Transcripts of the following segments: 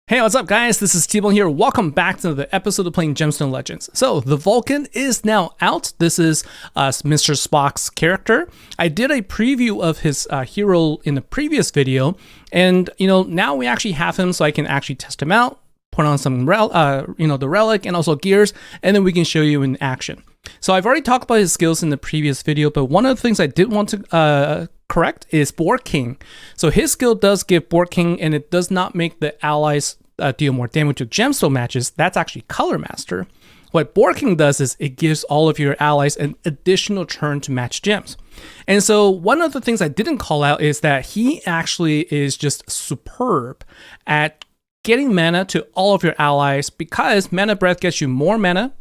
Hey, what's up, guys? This is T-Bone here. Welcome back to the episode of playing Gemstone Legends. So, the Vulcan is now out. This is Mr. Spock's character. I did a preview of his hero in the previous video, and now we actually have him, so I can actually test him out, put on some the relic and also gears, and then we can show you in action. So I've already talked about his skills in the previous video, but one of the things I did want to correct is Board King. So his skill does give Board King, and it does not make the allies deal more damage to gemstone matches. That's actually Color Master. What Board King does is it gives all of your allies an additional turn to match gems. And so one of the things I didn't call out is that he actually is just superb at getting mana to all of your allies, because Mana Breath gets you more mana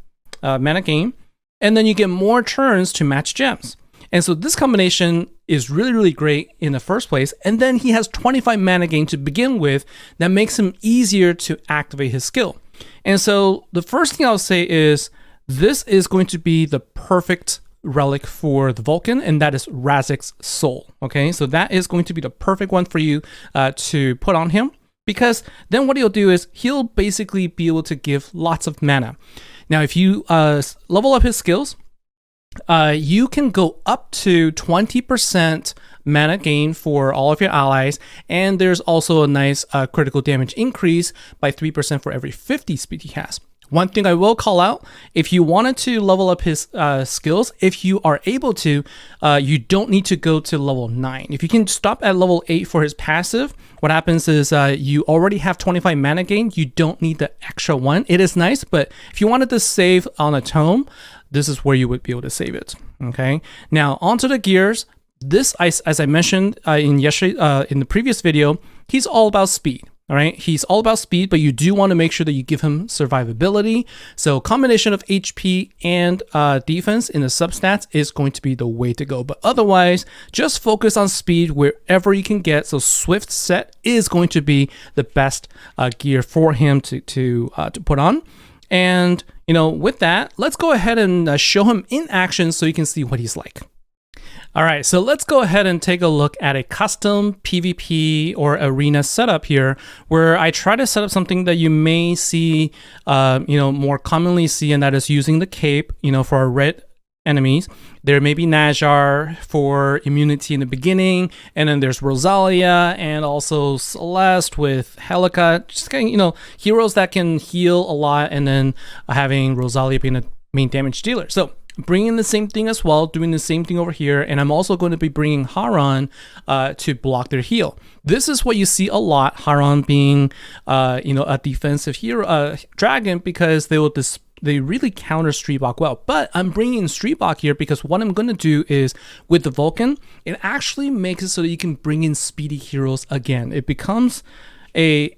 gain, and then you get more turns to match gems. And so this combination is really, really great in the first place. And then he has 25 mana gain to begin with that makes him easier to activate his skill. And so the first thing I'll say is this is going to be the perfect relic for the Vulcan, and that is Razik's Soul. Okay, so that is going to be the perfect one for you to put on him, because then what he'll do is he'll basically be able to give lots of mana. Now, if you level up his skills, you can go up to 20% mana gain for all of your allies, and there's also a nice critical damage increase by 3% for every 50 speed he has. One thing I will call out, if you wanted to level up his skills, if you are able to, you don't need to go to level 9. If you can stop at level 8 for his passive, what happens is you already have 25 mana gain. You don't need the extra one. It is nice, but if you wanted to save on a tome, this is where you would be able to save it. Okay. Now onto the gears. This, as I mentioned in the previous video, he's all about speed. All right, he's all about speed, but you do want to make sure that you give him survivability. So combination of HP and defense in the substats is going to be the way to go. But otherwise, just focus on speed wherever you can get. So Swift Set is going to be the best gear for him to put on. And with that, let's go ahead and show him in action so you can see what he's like. All right, so let's go ahead and take a look at a custom PvP or arena setup here, where I try to set up something that you may see, more commonly see, and that is using the cape, for our red enemies. There may be Najar for immunity in the beginning, and then there's Rosalia and also Celeste with Helica, just getting, heroes that can heal a lot, and then having Rosalia being a main damage dealer. So bringing the same thing as well, doing the same thing over here, and I'm also going to be bringing Haran to block their heal. This is what you see a lot, Haran being, a defensive hero, dragon, because they really counter Streetbach well. But I'm bringing Streetbach here because what I'm going to do is, with the Vulcan, it actually makes it so that you can bring in speedy heroes again. It becomes it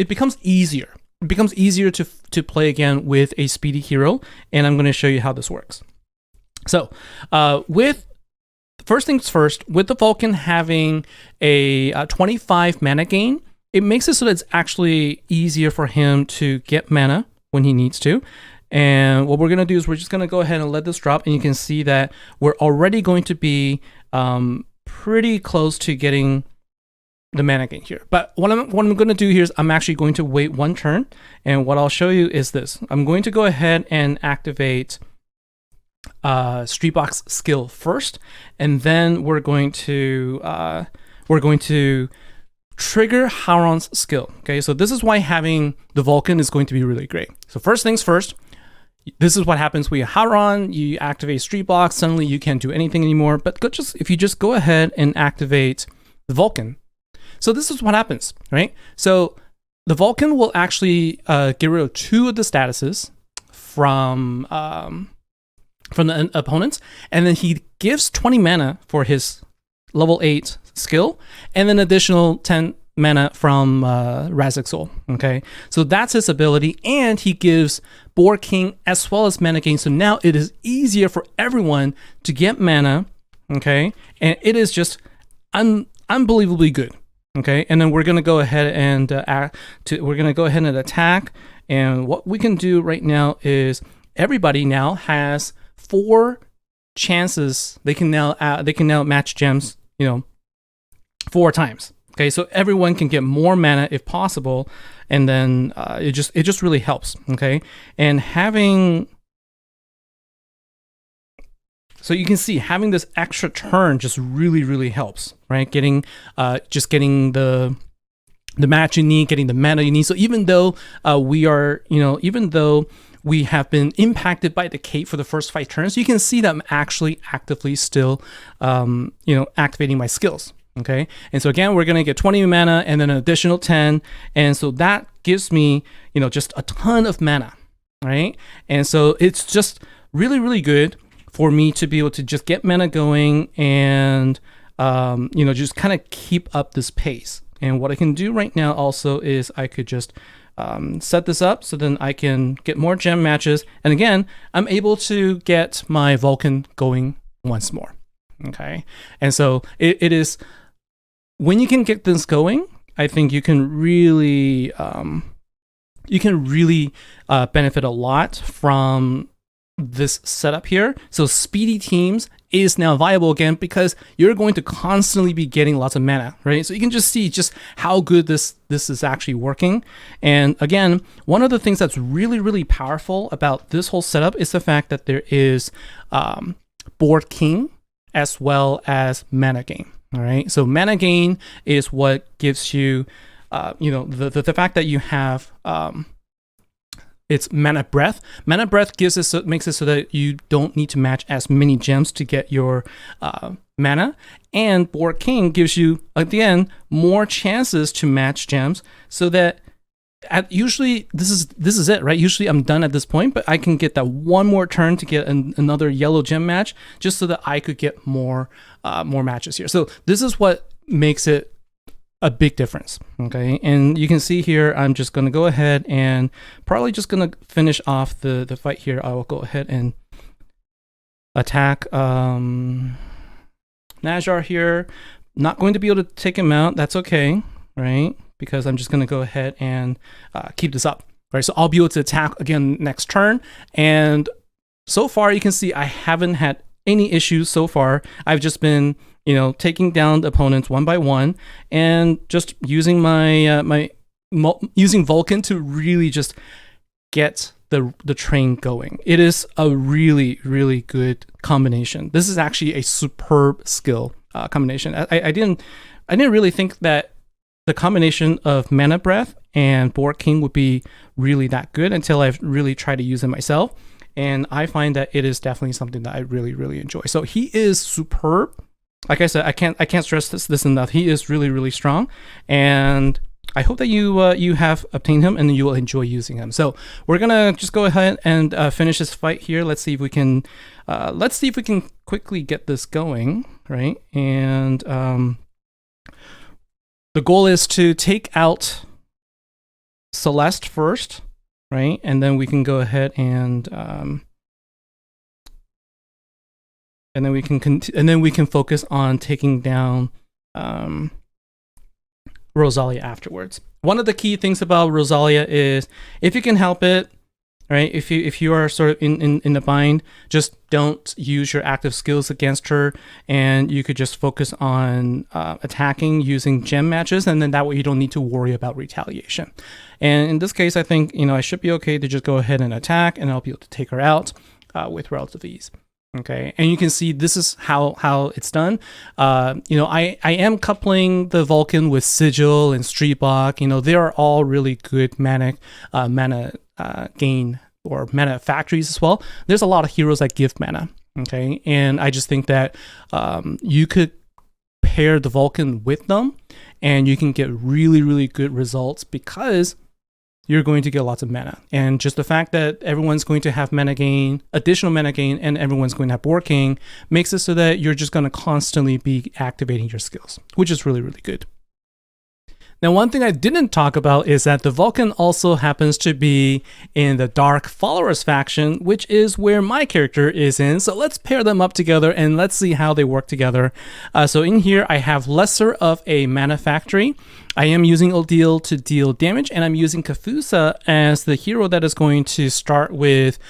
becomes easier. It becomes easier to play again with a speedy hero, and I'm going to show you how this works. So, with first things first, with the Vulcan having a 25 mana gain, it makes it so that it's actually easier for him to get mana when he needs to. And what we're going to do is we're just going to go ahead and let this drop, and you can see that we're already going to be pretty close to getting the mana gain here. But what I'm going to do here is I'm actually going to wait one turn, and what I'll show you is this. I'm going to go ahead and activate Streetbach's skill first, and then we're going to trigger Haran's skill. Okay, so this is why having the Vulcan is going to be really great. So first things first, this is what happens with Haran. You activate Streetbach, suddenly you can't do anything anymore. But if you just go ahead and activate the Vulcan, so this is what happens, right? So the Vulcan will actually get rid of 2 of the statuses from the opponents, and then he gives 20 mana for his level 8 skill, and then additional 10 mana from Razik's Soul. Okay, so that's his ability, and he gives Board King as well as mana gain. So now it is easier for everyone to get mana. Okay, and it is just unbelievably good. Okay, and then we're gonna go ahead and attack. And what we can do right now is everybody now has 4 chances. They can now match gems, 4 times. Okay, so everyone can get more mana if possible, and then it just really helps. Okay, and so you can see having this extra turn just really helps, right? Getting getting the match you need, getting the mana you need. So even though even though we have been impacted by the cape for the first 5 turns, you can see that I'm actually actively still activating my skills. Okay, and so again, we're gonna get 20 mana and then an additional 10, and so that gives me just a ton of mana, right? And so it's just really good for me to be able to just get mana going and just kind of keep up this pace. And what I can do right now also is I could just set this up so then I can get more gem matches, and again, I'm able to get my Vulcan going once more. Okay, and so it is, when you can get this going, I think you can really benefit a lot from this setup here. So speedy teams is now viable again because you're going to constantly be getting lots of mana, right? So you can just see just how good this is actually working. And again, one of the things that's really powerful about this whole setup is the fact that there is board king as well as mana gain. All right, so mana gain is what gives you, the fact that you have it's mana breath. Mana breath makes it so that you don't need to match as many gems to get your mana, and board king gives you at the end more chances to match gems, so that usually this is it, right? Usually I'm done at this point, but I can get that one more turn to get another yellow gem match, just so that I could get more matches here. So this is what makes it a big difference. Okay, and you can see here, I'm just going to go ahead and probably just going to finish off the fight here. I will go ahead and attack Najar here. Not going to be able to take him out. That's okay, right? Because I'm just going to go ahead and keep this up. Right, so I'll be able to attack again next turn. And so far, you can see I haven't had any issues so far. I've just been, taking down the opponents one by one, and just using using Vulcan to really just get the train going. It is a really good combination. This is actually a superb skill combination. I didn't really think that the combination of mana breath and board king would be really that good until I've really tried to use it myself, and I find that it is definitely something that I really enjoy. So he is superb. Like I said, I can't stress this enough. He is really strong, and I hope that you have obtained him and you will enjoy using him. So we're gonna just go ahead and finish this fight here. Let's see if we can quickly get this going, right? And the goal is to take out Celeste first, right? And then we can go ahead and then we can focus on taking down Rosalia afterwards. One of the key things about Rosalia is, if you can help it, right? If you are sort of in the bind, just don't use your active skills against her, and you could just focus on attacking using gem matches, and then that way you don't need to worry about retaliation. And in this case, I think I should be okay to just go ahead and attack, and I'll be able to take her out with relative ease. Okay, and you can see this is how it's done. I am coupling the Vulcan with Sigil and Street Block. They are all really good mana gain or mana factories as well. There's a lot of heroes that give mana. Okay, and I just think that you could pair the Vulcan with them, and you can get really good results, because you're going to get lots of mana. And just the fact that everyone's going to have mana gain, additional mana gain, and everyone's going to have board king, makes it so that you're just going to constantly be activating your skills, which is really good. Now, one thing I didn't talk about is that the Vulcan also happens to be in the Dark Followers faction, which is where my character is in. So let's pair them up together and let's see how they work together. So in here, I have lesser of a mana factory. I am using Odile to deal damage, and I'm using Kafusa as the hero that is going to start with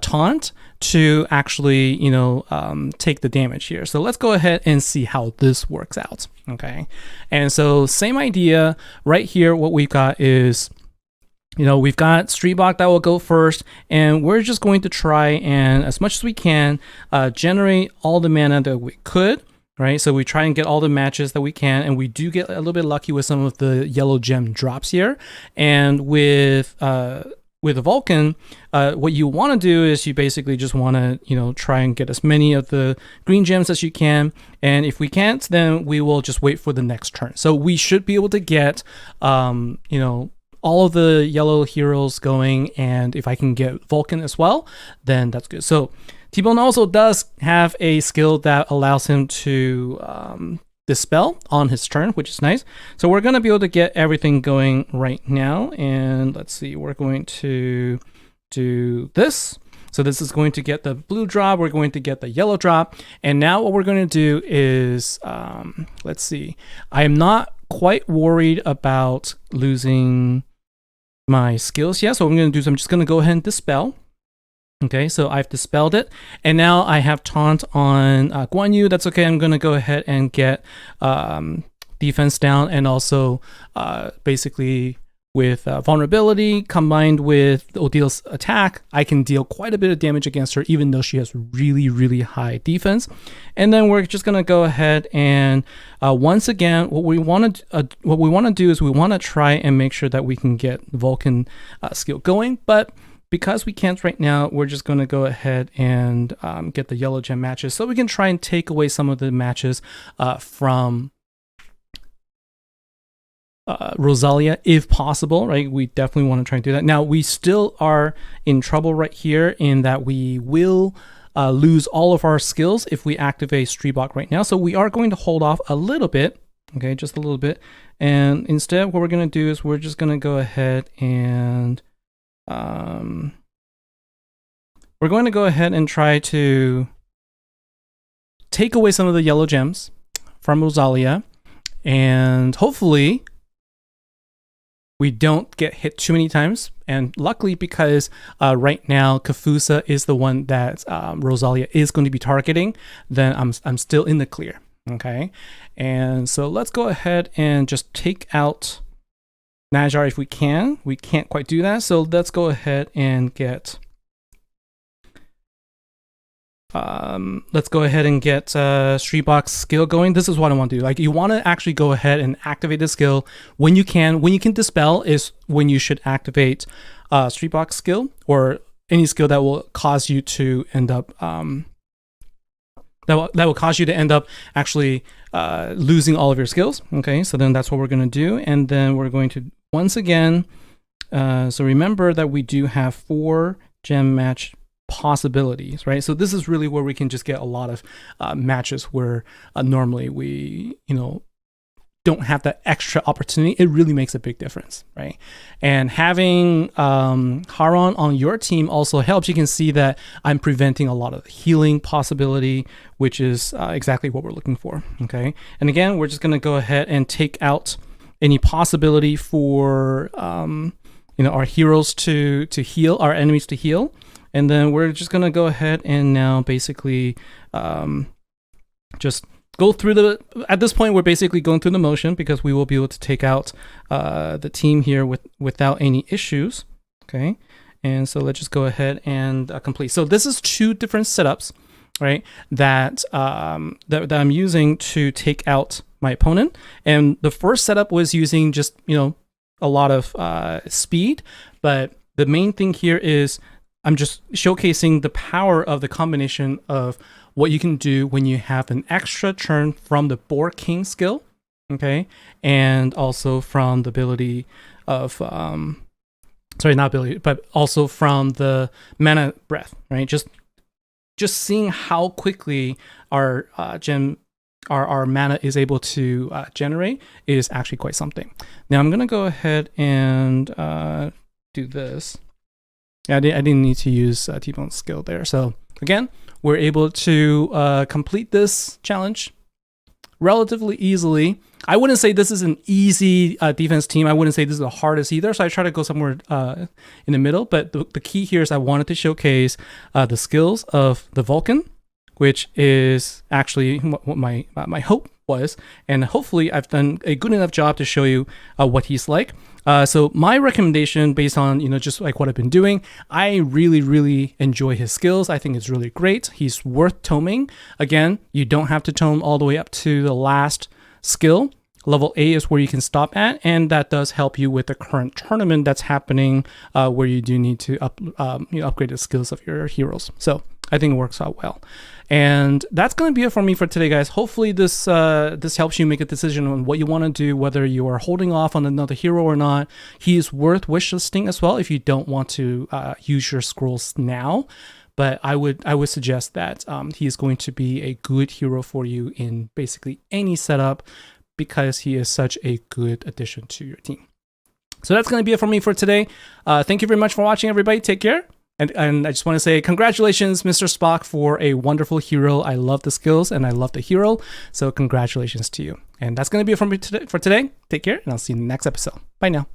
Taunt to actually, you know, take the damage here. So let's go ahead and see how this works out. Okay. And so same idea right here. What we've got is, you know, we've got Streetblock that will go first, and we're just going to try and, as much as we can, generate all the mana that we could. Right, so we try and get all the matches that we can, and we do get a little bit lucky with some of the yellow gem drops here. And with a Vulcan, what you want to do is you basically just want to, you know, try and get as many of the green gems as you can. And if we can't, then we will just wait for the next turn. So we should be able to get, you know, all of the yellow heroes going, and if I can get Vulcan as well, then that's good. So T-Bone also does have a skill that allows him to dispel on his turn, which is nice. So we're going to be able to get everything going right now. And let's see, we're going to do this. So this is going to get the blue drop. We're going to get the yellow drop. And now what we're going to do is, let's see, I am not quite worried about losing my skills yet. So what I'm going to do is I'm just going to go ahead and dispel. Okay, so I've dispelled it, and now I have taunt on Guan Yu. That's okay. I'm going to go ahead and get defense down, and also basically with vulnerability combined with Odile's attack, I can deal quite a bit of damage against her, even though she has really, really high defense. And then we're just going to go ahead and once again, what we want to do is we want to try and make sure that we can get Vulcan skill going, but because we can't right now, we're just going to go ahead and get the yellow gem matches, so we can try and take away some of the matches from Rosalia if possible, right? We definitely want to try and do that. Now, we still are in trouble right here in that we will lose all of our skills if we activate Streetblock right now. So we are going to hold off a little bit, okay, just a little bit. And instead, what we're going to do is we're just going to go ahead and we're going to go ahead and try to take away some of the yellow gems from Rosalia, and hopefully we don't get hit too many times. And luckily, because right now Kafusa is the one that Rosalia is going to be targeting, then I'm still in the clear. Okay, and so let's go ahead and just take out Najar if we can. We can't quite do that, so let's go ahead and get Streetblock skill going. This is what I want to do. Like, you want to actually go ahead and activate the skill when you can. When you can dispel is when you should activate Streetblock skill, or any skill that will cause you to end up that will cause you to end up actually losing all of your skills. Okay, so then that's what we're going to do, and then we're going to once again. So remember that we do have 4 gem match possibilities, right? So this is really where we can just get a lot of matches where normally we, you know, don't have that extra opportunity. It really makes a big difference, right? And having Haron on your team also helps. You can see that I'm preventing a lot of healing possibility, which is exactly what we're looking for, okay? And again, we're just going to go ahead and take out any possibility for you know, our heroes to heal, our enemies to heal. And then we're just going to go ahead and now basically just go through at this point, we're basically going through the motion, because we will be able to take out the team here without any issues. Okay. And so let's just go ahead and complete. So this is 2 different setups, right? That I'm using to take out my opponent. And the first setup was using just, you know, a lot of speed, but the main thing here is I'm just showcasing the power of the combination of what you can do when you have an extra turn from the Boar King skill, okay, and also from the ability of, sorry, not ability, but also from the mana breath, right? Just seeing how quickly our our mana is able to generate is actually quite something. Now I'm gonna go ahead and do this. Yeah, I didn't need to use T-Bone's skill there. So again, we're able to complete this challenge relatively easily. I wouldn't say this is an easy defense team. I wouldn't say this is the hardest either. So I try to go somewhere in the middle. But the key here is I wanted to showcase the skills of the Vulcan, which is actually what my hope was. And hopefully I've done a good enough job to show you what he's like. So my recommendation based on, just like what I've been doing, I really, really enjoy his skills. I think it's really great. He's worth toming. Again, you don't have to tome all the way up to the last skill. Level A is where you can stop at, and that does help you with the current tournament that's happening where you do need to upgrade the skills of your heroes. So I think it works out well. And that's going to be it for me for today, guys. Hopefully this helps you make a decision on what you want to do, whether you are holding off on another hero or not. He is worth wishlisting as well if you don't want to use your scrolls now. But I would suggest that he is going to be a good hero for you in basically any setup because he is such a good addition to your team. So that's going to be it for me for today. Thank you very much for watching, everybody. Take care. And I just want to say congratulations, Mr. Spock, for a wonderful hero. I love the skills and I love the hero. So congratulations to you. And that's going to be it for me for today. Take care, and I'll see you in the next episode. Bye now.